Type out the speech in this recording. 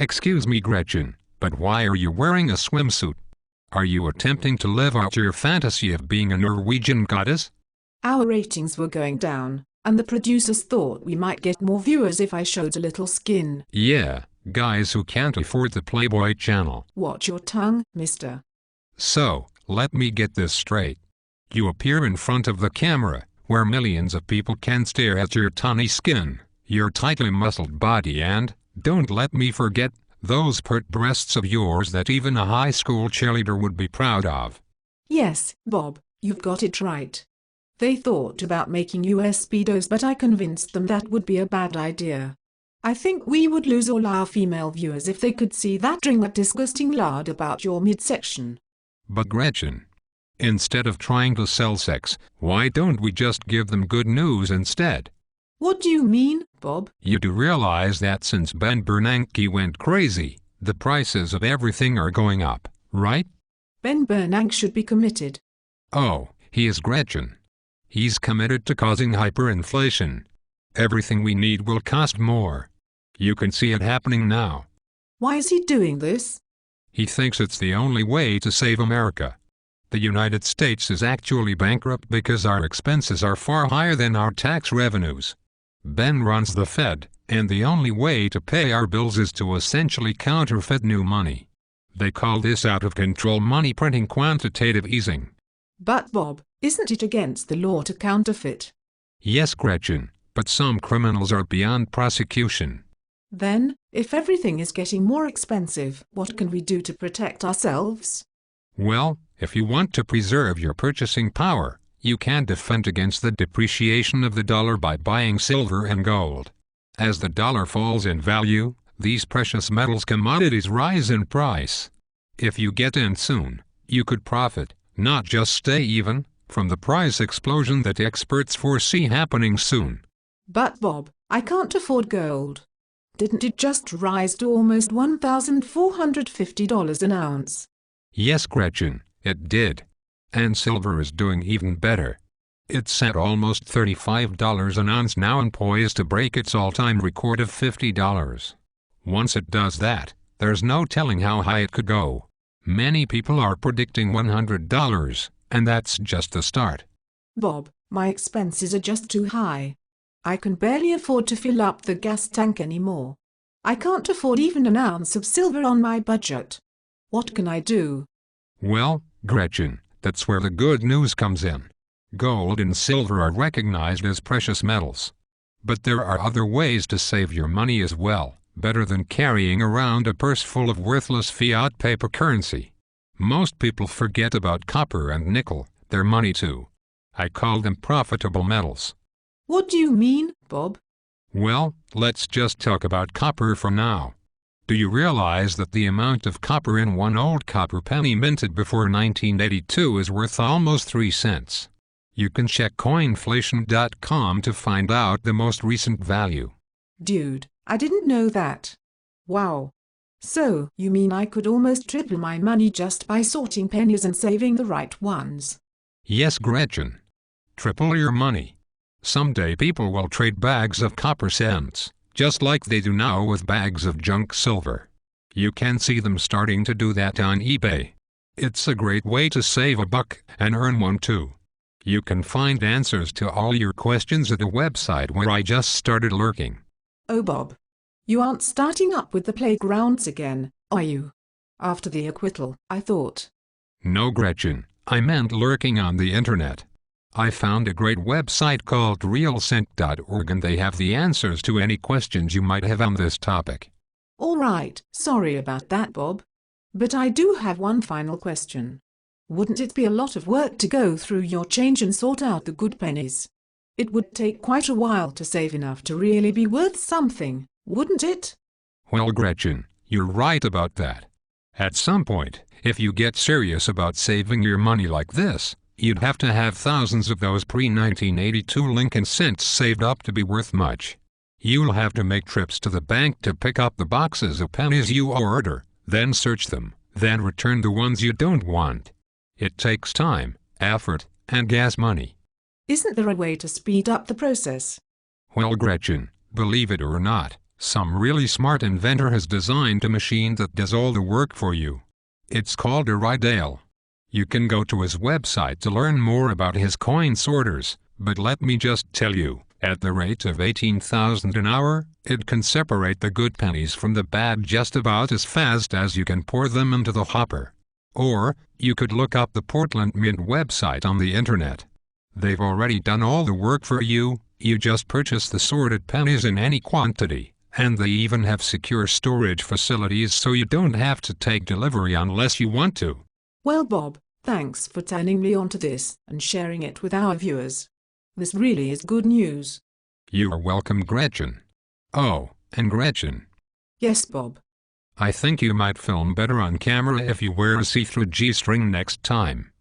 Excuse me, Gretchen, but why are you wearing a swimsuit? Are you attempting to live out your fantasy of being a Norwegian goddess? Our ratings were going down, and the producers thought we might get more viewers if I showed a little skin. Yeah, guys who can't afford the Playboy channel. Watch your tongue, mister. So, let me get this straight. You appear in front of the camera, where millions of people can stare at your tawny skin, your tightly muscled body and, don't let me forget, those pert breasts of yours that even a high school cheerleader would be proud of. Yes, Bob, you've got it right. They thought about making US speedos, but I convinced them that would be a bad idea. I think we would lose all our female viewers if they could see that disgusting lard about your midsection. But Gretchen, instead of trying to sell sex, why don't we just give them good news instead? What do you mean, Bob? You do realize that since Ben Bernanke went crazy, the prices of everything are going up, right? Ben Bernanke should be committed. Oh, he is, Gretchen. He's committed to causing hyperinflation. Everything we need will cost more. You can see it happening now. Why is he doing this? He thinks it's the only way to save America. The United States is actually bankrupt because our expenses are far higher than our tax revenues. Ben runs the Fed, and the only way to pay our bills is to essentially counterfeit new money. They call this out-of-control money printing quantitative easing. But Bob, isn't it against the law to counterfeit? Yes, Gretchen, but some criminals are beyond prosecution. Then, if everything is getting more expensive, what can we do to protect ourselves? Well, if you want to preserve your purchasing power, you can defend against the depreciation of the dollar by buying silver and gold. As the dollar falls in value, these precious metals commodities rise in price. If you get in soon, you could profit, not just stay even, from the price explosion that experts foresee happening soon. But Bob, I can't afford gold. Didn't it just rise to almost $1,450 an ounce? Yes, Gretchen, it did. And silver is doing even better. It's at almost $35 an ounce now and poised to break its all-time record of $50. Once it does that, there's no telling how high it could go. Many people are predicting $100, and that's just the start. Bob, my expenses are just too high. I can barely afford to fill up the gas tank anymore. I can't afford even an ounce of silver on my budget. What can I do? Well, Gretchen, that's where the good news comes in. Gold and silver are recognized as precious metals. But there are other ways to save your money as well, better than carrying around a purse full of worthless fiat paper currency. Most people forget about copper and nickel, their money too. I call them profitable metals. What do you mean, Bob? Well, let's just talk about copper for now. Do you realize that the amount of copper in one old copper penny minted before 1982 is worth almost 3 cents? You can check coinflation.com to find out the most recent value. Dude, I didn't know that. Wow. So, you mean I could almost triple my money just by sorting pennies and saving the right ones? Yes, Gretchen. Triple your money. Someday people will trade bags of copper cents, just like they do now with bags of junk silver. You can see them starting to do that on eBay. It's a great way to save a buck and earn one too. You can find answers to all your questions at a website where I just started lurking. Oh Bob, you aren't starting up with the playgrounds again, are you? After the acquittal, I thought. No, Gretchen, I meant lurking on the internet. I found a great website called realcent.org and they have the answers to any questions you might have on this topic. All right, sorry about that, Bob. But I do have one final question. Wouldn't it be a lot of work to go through your change and sort out the good pennies? It would take quite a while to save enough to really be worth something, wouldn't it? Well, Gretchen, you're right about that. At some point, if you get serious about saving your money like this, you'd have to have thousands of those pre-1982 Lincoln cents saved up to be worth much. You'll have to make trips to the bank to pick up the boxes of pennies you order, then search them, then return the ones you don't want. It takes time, effort, and gas money. Isn't there a way to speed up the process? Well, Gretchen, believe it or not, Some really smart inventor has designed a machine that does all the work for you. It's called a Rydale. You can go to his website to learn more about his coin sorters, but let me just tell you, at the rate of 18,000 an hour, it can separate the good pennies from the bad just about as fast as you can pour them into the hopper. Or, you could look up the Portland Mint website on the internet. They've already done all the work for you, you just purchase the sorted pennies in any quantity, and they even have secure storage facilities so you don't have to take delivery unless you want to. Well, Bob, thanks for turning me onto this and sharing it with our viewers. This really is good news. You are welcome, Gretchen. Oh, and Gretchen. Yes, Bob. I think you might film better on camera if you wear a see-through G-string next time.